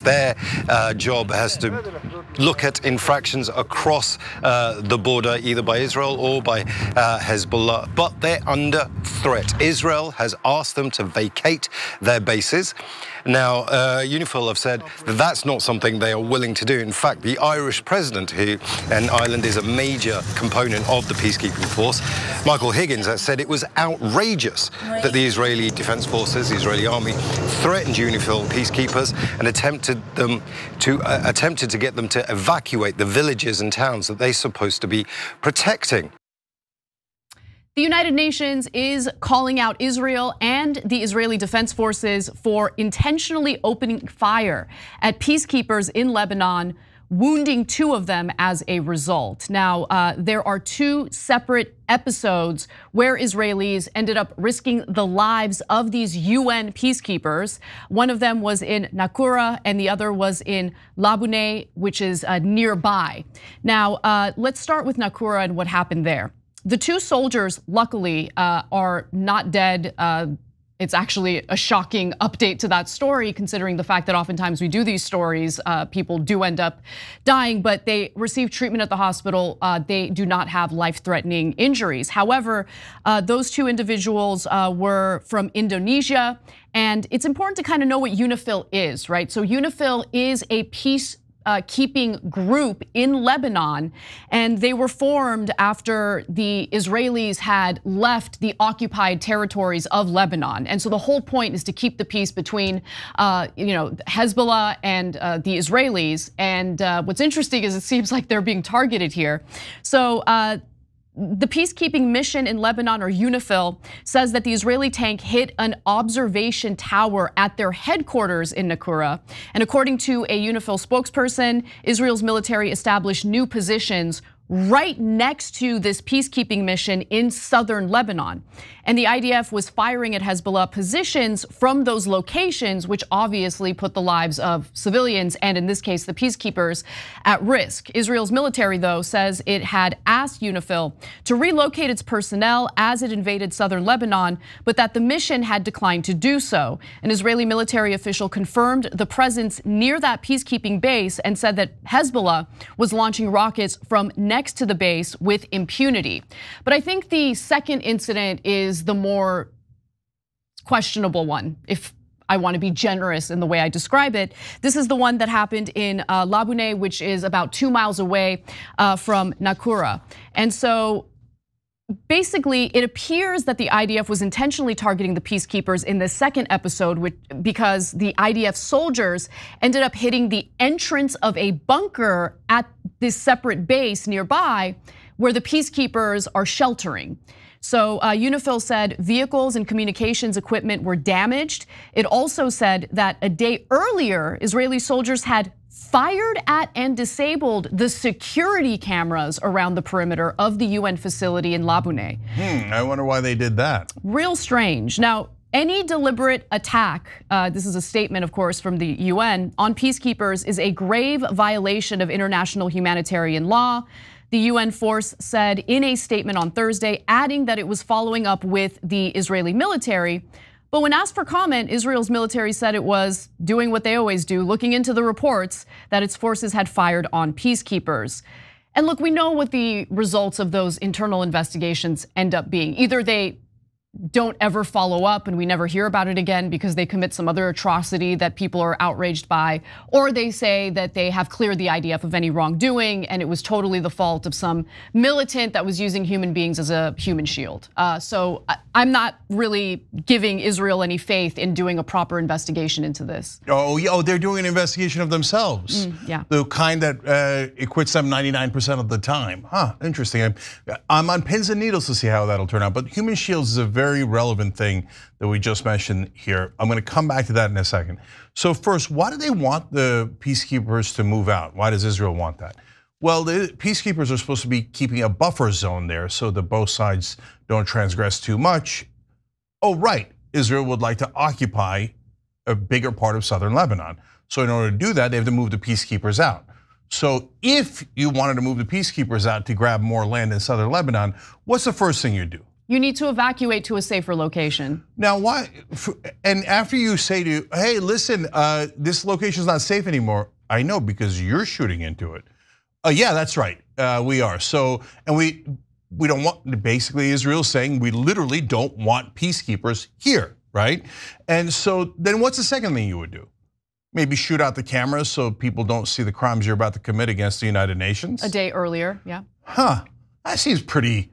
Their job has to look at infractions across the border, either by Israel or by Hezbollah, but they're under threat. Israel has asked them to vacate their bases. Now, UNIFIL have said that that's not something they are willing to do. In fact, the Irish president, who in Ireland is a major component of the peacekeeping force, Michael Higgins, has said it was outrageous that the Israeli Defense Forces, the Israeli army, threatened UNIFIL peacekeepers and attempted to get them to evacuate the villages and towns that they're supposed to be protecting. The United Nations is calling out Israel and the Israeli Defense Forces for intentionally opening fire at peacekeepers in Lebanon, wounding 2 of them as a result. Now, there are 2 separate episodes where Israelis ended up risking the lives of these UN peacekeepers. One of them was in Nakura and the other was in Labune, which is nearby. Now, let's start with Nakura and what happened there. The 2 soldiers, luckily, are not dead. It's actually a shocking update to that story, considering the fact that oftentimes we do these stories, people do end up dying, but they receive treatment at the hospital. They do not have life-threatening injuries. However, those 2 individuals were from Indonesia, and it's important to kind of know what UNIFIL is, right? So UNIFIL is a peacekeeping group in Lebanon, and they were formed after the Israelis had left the occupied territories of Lebanon. And so the whole point is to keep the peace between Hezbollah and the Israelis. And what's interesting is it seems like they're being targeted here. So the peacekeeping mission in Lebanon, or UNIFIL, says that the Israeli tank hit an observation tower at their headquarters in Nakura. And according to a UNIFIL spokesperson, Israel's military established new positions right next to this peacekeeping mission in southern Lebanon. And the IDF was firing at Hezbollah positions from those locations, which obviously put the lives of civilians, and in this case, the peacekeepers, at risk. Israel's military, though, says it had asked UNIFIL to relocate its personnel as it invaded southern Lebanon, but that the mission had declined to do so. An Israeli military official confirmed the presence near that peacekeeping base and said that Hezbollah was launching rockets from next to the base with impunity. But I think the second incident is the more questionable one, if I want to be generous in the way I describe it. This is the one that happened in Labune, which is about 2 miles away from Nakura. And so basically, it appears that the IDF was intentionally targeting the peacekeepers in the second episode, because the IDF soldiers ended up hitting the entrance of a bunker at this separate base nearby where the peacekeepers are sheltering. So UNIFIL said vehicles and communications equipment were damaged. It also said that a day earlier, Israeli soldiers had fired at and disabled the security cameras around the perimeter of the UN facility in Labune. I wonder why they did that. Real strange. Now, any deliberate attack, this is a statement, of course, from the UN, on peacekeepers is a grave violation of international humanitarian law. The UN force said in a statement on Thursday, adding that it was following up with the Israeli military. But when asked for comment, Israel's military said it was doing what they always do, looking into the reports that its forces had fired on peacekeepers. And look, we know what the results of those internal investigations end up being. Either they don't ever follow up and we never hear about it again because they commit some other atrocity that people are outraged by, or they say that they have cleared the IDF of any wrongdoing and it was totally the fault of some militant that was using human beings as a human shield. So I'm not really giving Israel any faith in doing a proper investigation into this. Oh, they're doing an investigation of themselves. Yeah. The kind that acquits them 99% of the time. Interesting. I'm on pins and needles to see how that'll turn out, but human shields is a very relevant thing that we just mentioned here. I'm going to come back to that in a second. So first, why do they want the peacekeepers to move out? Why does Israel want that? Well, the peacekeepers are supposed to be keeping a buffer zone there so that both sides don't transgress too much. Oh, right, Israel would like to occupy a bigger part of southern Lebanon. So in order to do that, they have to move the peacekeepers out. So if you wanted to move the peacekeepers out to grab more land in southern Lebanon, what's the first thing you do? You need to evacuate to a safer location. Now, why? And after you say to, hey, listen, this location is not safe anymore. I know, because you're shooting into it. Yeah, that's right. We are. So, and we don't want, basically Israel's saying we literally don't want peacekeepers here, right? And so then what's the second thing you would do? Maybe shoot out the cameras so people don't see the crimes you're about to commit against the United Nations? A day earlier, yeah. Huh, that seems pretty,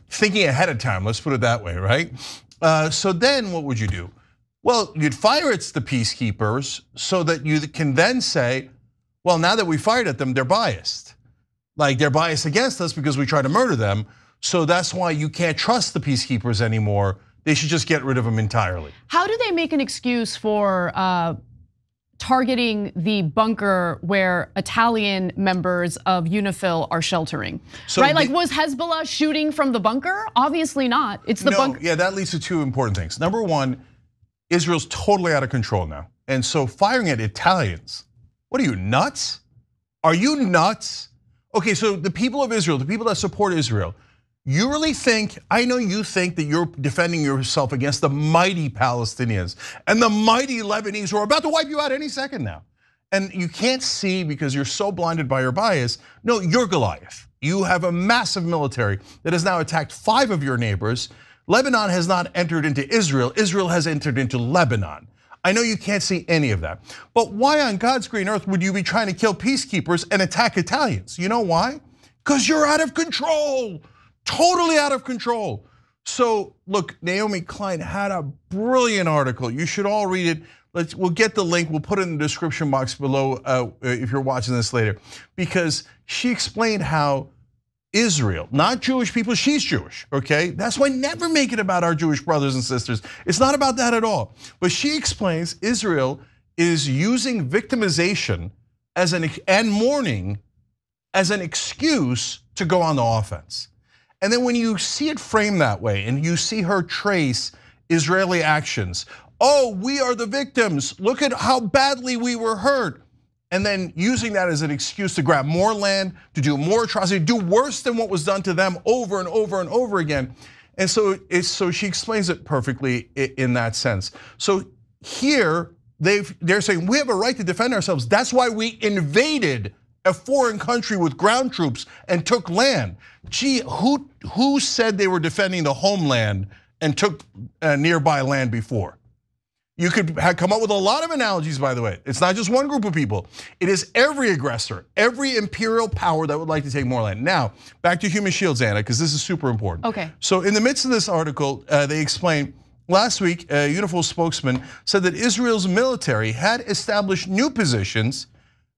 thinking ahead of time, let's put it that way, right? So then what would you do? Well, you'd fire at the peacekeepers so that you can then say, well, now that we fired at them, they're biased. Like they're biased against us because we tried to murder them. So that's why you can't trust the peacekeepers anymore. They should just get rid of them entirely. How do they make an excuse for targeting the bunker where Italian members of UNIFIL are sheltering? So right, like was Hezbollah shooting from the bunker? Obviously not, it's the bunker. Yeah, that leads to two important things. Number one, Israel's totally out of control now. And so firing at Italians, what are you, nuts? Are you nuts? Okay, so the people of Israel, the people that support Israel, you really think, I know you think that you're defending yourself against the mighty Palestinians and the mighty Lebanese who are about to wipe you out any second now. And you can't see because you're so blinded by your bias. No, you're Goliath. You have a massive military that has now attacked 5 of your neighbors. Lebanon has not entered into Israel. Israel has entered into Lebanon. I know you can't see any of that. But why on God's green earth would you be trying to kill peacekeepers and attack Italians? You know why? Because you're out of control. Totally out of control. So look, Naomi Klein had a brilliant article. You should all read it. We'll get the link. We'll put it in the description box below if you're watching this later. Because she explained how Israel, not Jewish people, she's Jewish, okay? That's why never make it about our Jewish brothers and sisters. It's not about that at all. But she explains Israel is using victimization and mourning as an excuse to go on the offense. And then when you see it framed that way and you see her trace Israeli actions, oh, we are the victims, look at how badly we were hurt. And then using that as an excuse to grab more land, to do more atrocity, do worse than what was done to them over and over and over again. And so she explains it perfectly in that sense. So here they're saying we have a right to defend ourselves. That's why we invaded a foreign country with ground troops and took land. Gee, who said they were defending the homeland and took nearby land before? You could come up with a lot of analogies, by the way. It's not just one group of people. It is every aggressor, every imperial power that would like to take more land. Now, back to human shields, Anna, because this is super important. Okay. So in the midst of this article, they explain, last week, a UNIFIL spokesman said that Israel's military had established new positions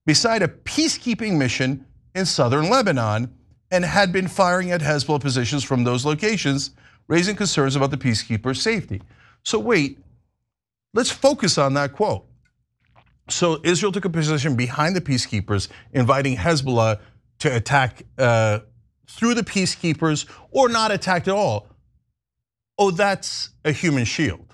beside a peacekeeping mission in southern Lebanon and had been firing at Hezbollah positions from those locations, raising concerns about the peacekeepers' safety. So wait, let's focus on that quote. So Israel took a position behind the peacekeepers, inviting Hezbollah to attack through the peacekeepers or not attack at all. Oh, that's a human shield.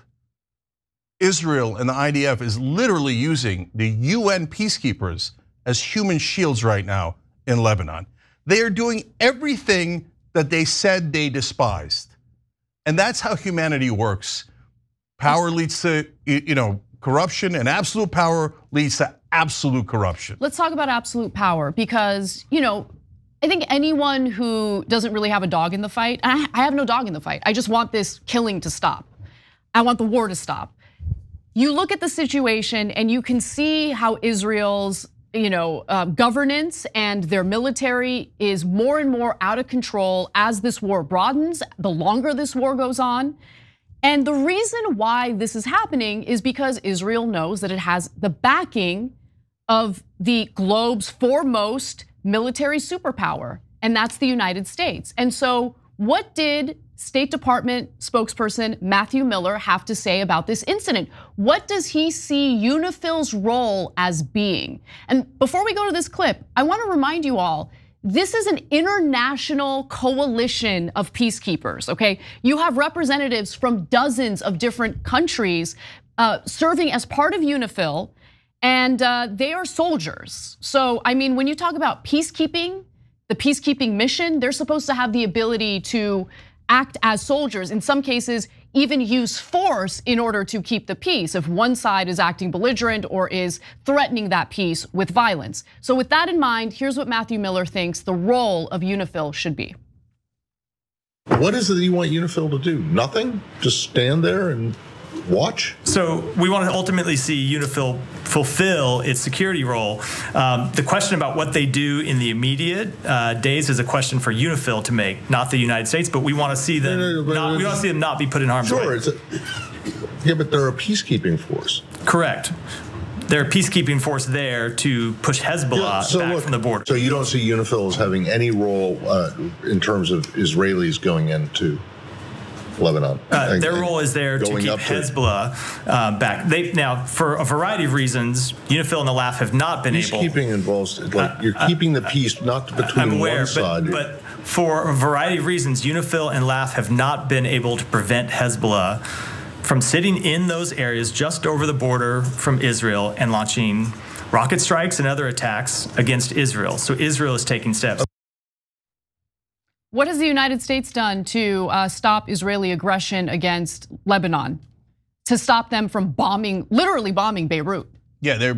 Israel and the IDF is literally using the UN peacekeepers as human shields right now in Lebanon. They are doing everything that they said they despised. And that's how humanity works. Power leads to corruption, and absolute power leads to absolute corruption. Let's talk about absolute power because I think anyone who doesn't really have a dog in the fight, and I have no dog in the fight. I just want this killing to stop. I want the war to stop. You look at the situation and you can see how Israel's governance and their military is more and more out of control as this war broadens, the longer this war goes on. And the reason why this is happening is because Israel knows that it has the backing of the globe's foremost military superpower, and that's the United States. And so what did State Department spokesperson Matthew Miller have to say about this incident? What does he see UNIFIL's role as being? And before we go to this clip, I want to remind you all, this is an international coalition of peacekeepers, okay? You have representatives from dozens of different countries serving as part of UNIFIL, and they are soldiers. So, I mean, when you talk about peacekeeping, the peacekeeping mission, they're supposed to have the ability to act as soldiers, in some cases even use force in order to keep the peace if one side is acting belligerent or is threatening that peace with violence. So with that in mind, here's what Matthew Miller thinks the role of UNIFIL should be. What is it that you want UNIFIL to do? Nothing? Just stand there and watch? So we want to ultimately see UNIFIL fulfill its security role. The question about what they do in the immediate days is a question for UNIFIL to make, not the United States. But we want to see them. We want to see them not be put in harm's way. Sure. Yeah, but they're a peacekeeping force. Correct. They're a peacekeeping force there to push Hezbollah back from the border. So you don't see UNIFIL as having any role in terms of Israelis going into Lebanon? Their role is there to keep Hezbollah back. Now, for a variety of reasons, UNIFIL and the LAF have not been able. Peacekeeping involves, like, you're keeping the peace not between one side. But for a variety of reasons, UNIFIL and LAF have not been able to prevent Hezbollah from sitting in those areas just over the border from Israel and launching rocket strikes and other attacks against Israel. So Israel is taking steps. What has the United States done to stop Israeli aggression against Lebanon? To stop them from literally bombing Beirut? Yeah,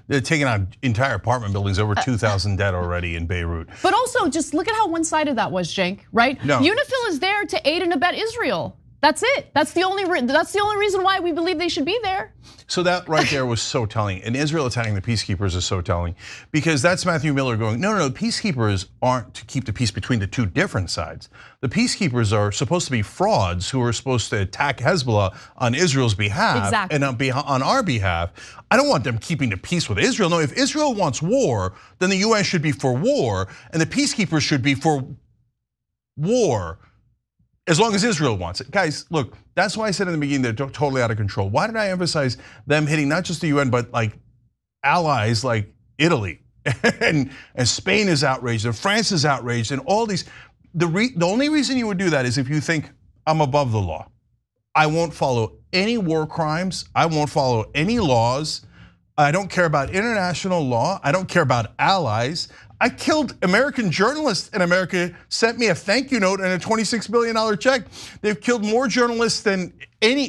they're taking out entire apartment buildings, over 2,000 dead already in Beirut. But also, just look at how one-sided that was, Cenk, right? No. UNIFIL is there to aid and abet Israel. That's it. That's the only reason why we believe they should be there. So that right there was so telling. And Israel attacking the peacekeepers is so telling, because that's Matthew Miller going, no, peacekeepers aren't to keep the peace between the two different sides. The peacekeepers are supposed to be frauds who are supposed to attack Hezbollah on Israel's behalf and on our behalf. I don't want them keeping the peace with Israel. No, if Israel wants war, then the UN should be for war and the peacekeepers should be for war. As long as Israel wants it. Guys, look, that's why I said in the beginning they're totally out of control. Why did I emphasize them hitting not just the UN, but like allies like Italy and Spain is outraged and France is outraged and all these. The only reason you would do that is if you think I'm above the law. I won't follow any war crimes. I won't follow any laws. I don't care about international law. I don't care about allies. I killed American journalists and America sent me a thank you note and a $26 billion check. They've killed more journalists than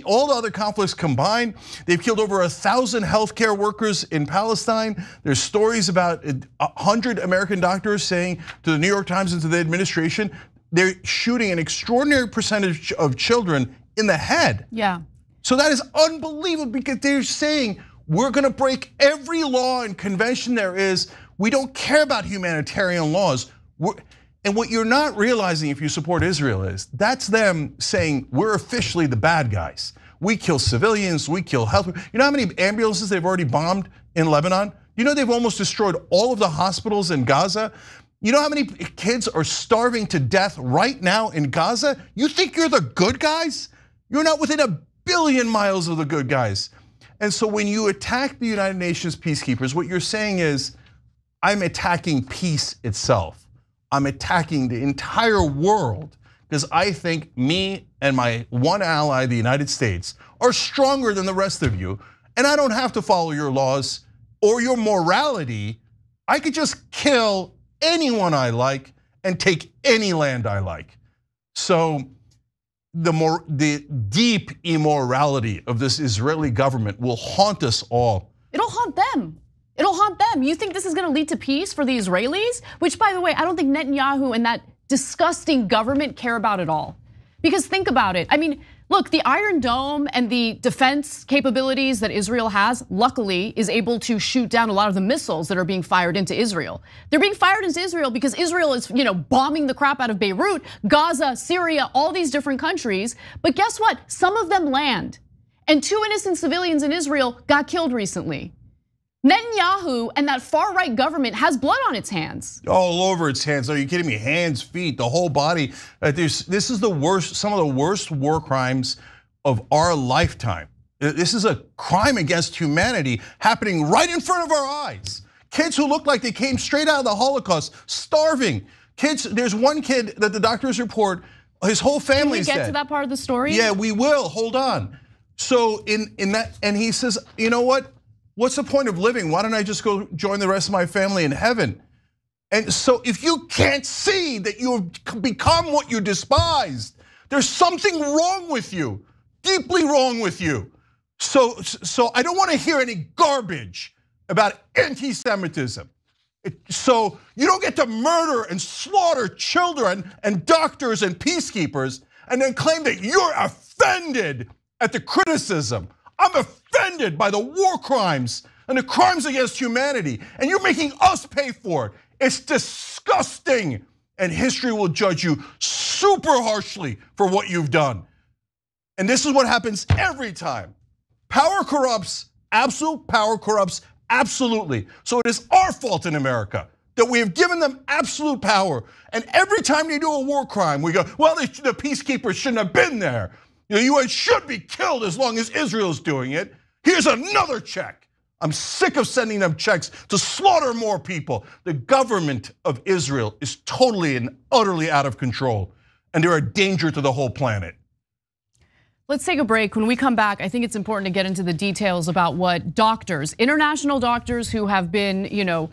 all the other conflicts combined. They've killed over 1,000 healthcare workers in Palestine. There's stories about 100 American doctors saying to the New York Times and to the administration, they're shooting an extraordinary percentage of children in the head. Yeah. So that is unbelievable because they're saying we're gonna break every law and convention there is. We don't care about humanitarian laws. And what you're not realizing if you support Israel is that's them saying we're officially the bad guys. We kill civilians, we kill health. You know how many ambulances they've already bombed in Lebanon? You know they've almost destroyed all of the hospitals in Gaza? You know how many kids are starving to death right now in Gaza? You think you're the good guys? You're not within 1 billion miles of the good guys. And so when you attack the United Nations peacekeepers, what you're saying is, I'm attacking peace itself. I'm attacking the entire world because I think me and my one ally, the United States, are stronger than the rest of you. And I don't have to follow your laws or your morality. I could just kill anyone I like and take any land I like. So the deep immorality of this Israeli government will haunt us all. It'll haunt them. It'll haunt them. You think this is gonna lead to peace for the Israelis? Which, by the way, I don't think Netanyahu and that disgusting government care about at all. Because think about it. I mean, look, the Iron Dome and the defense capabilities that Israel has, luckily, is able to shoot down a lot of the missiles that are being fired into Israel. They're being fired into Israel because Israel is, bombing the crap out of Beirut, Gaza, Syria, all these different countries. But guess what? Some of them land. And 2 innocent civilians in Israel got killed recently. Netanyahu and that far-right government has blood on its hands. All over its hands. Are you kidding me? Hands, feet, the whole body. This is the worst, some of the worst war crimes of our lifetime. This is a crime against humanity happening right in front of our eyes. Kids who look like they came straight out of the Holocaust, starving. Kids, there's one kid that the doctors report, his whole family's dead. Can we get to that part of the story? Yeah, we will, hold on. So in that, and he says, you know what? What's the point of living? Why don't I just go join the rest of my family in heaven? And so if you can't see that you have become what you despised, There's something wrong with you, deeply wrong with you. So I don't want to hear any garbage about anti-Semitism. So you don't get to murder and slaughter children and doctors and peacekeepers and then claim that you're offended at the criticism. I'm offended by the war crimes and the crimes against humanity, and you're making us pay for it. It's disgusting, and history will judge you super harshly for what you've done. And this is what happens every time. Power corrupts, absolute power corrupts absolutely. So it is our fault in America that we have given them absolute power. And every time they do a war crime, we go, well, the peacekeepers shouldn't have been there. The UN should be killed as long as Israel's doing it. Here's another check. I'm sick of sending them checks to slaughter more people. The government of Israel is totally and utterly out of control, and they're a danger to the whole planet. Let's take a break. When we come back, I think it's important to get into the details about what doctors, international doctors who have been,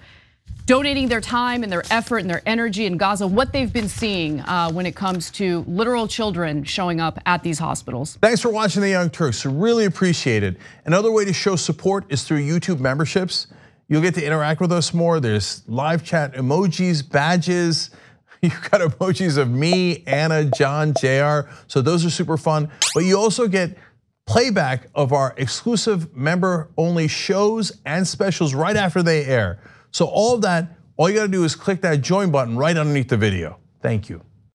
donating their time and their effort and their energy in Gaza, what they've been seeing when it comes to literal children showing up at these hospitals. Thanks for watching The Young Turks. Really appreciate it. Another way to show support is through YouTube memberships. You'll get to interact with us more. There's live chat emojis, badges. You've got emojis of me, Anna, John, JR. So those are super fun. But you also get playback of our exclusive member-only shows and specials right after they air. So all of that, all you gotta do is click that join button right underneath the video. Thank you.